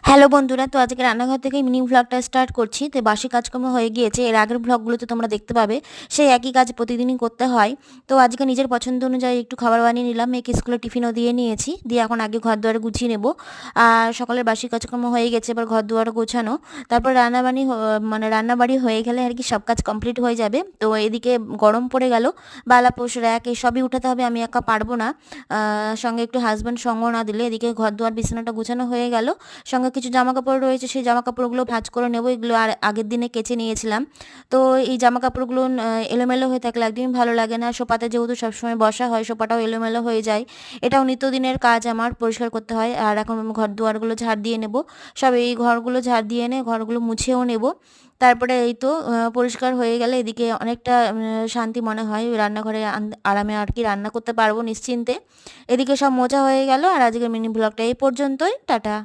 Hello বন্ধুরা, তো আজকে রান্নাঘর থেকেই মিনি ভ্লগটা স্টার্ট করছি। তো বাসি কাজকর্ম হয়ে গিয়েছে, এর আগের ভ্লগগুলোতে তোমরা দেখতে পাবে সেই একই কাজ প্রতিদিনই করতে হয়। তো আজকে নিজের পছন্দ অনুযায়ী একটু খাবার বানিয়ে নিলাম, মেয়েকে স্কুলে টিফিনও দিয়ে নিয়েছি, দিয়ে এখন আগে ঘর দুয়ারে গুছিয়ে নেব। আর সকালের বাসি কাজকর্ম হয়ে গেছে, এবার ঘর দুয়ারে গোছানো, তারপর রান্নাবাড়ি হয়ে গেলে আর কি সব কাজ কমপ্লিট হয়ে যাবে। তো এদিকে গরম পড়ে গেল, বালা পোষ র্যাক এসবই উঠাতে হবে, আমি একা পারবো না। সঙ্গে একটু হাজব্যান্ড সঙ্গ না দিলে। এদিকে ঘর দুয়ার বিছানাটা গোছানো হয়ে গেল, সঙ্গে কিছু জামাকাপড় রয়েছে, সেই জামাকাপড়গুলো ভাঁজ করে নেব। এগুলো আর আগের দিনে কেচে নিয়েছিলাম। তো এই জামাকাপড়গুলো এলোমেলো হয়ে থাকলে একদমই ভালো লাগে না। সোফাতে যেহেতু সবসময় বসা হয়, সোফাটাও এলোমেলো হয়ে যায়। এটাও নিত্যদিনের কাজ, আমার পরিষ্কার করতে হয়। আর এখন আমি ঘর দুয়ারগুলো ঝাড় দিয়ে নেব। সব এই ঘরগুলো ঝাড় দিয়ে এনে ঘরগুলো মুছেও নেব। তারপরে এই তো পরিষ্কার হয়ে গেলে এদিকে অনেকটা শান্তি মনে হয়, রান্নাঘরে আরামে আর কি রান্না করতে পারবো নিশ্চিন্তে। এদিকে সব মোছা হয়ে গেল। আর আজকের মিনি ব্লগটা এই পর্যন্তই, টাটা।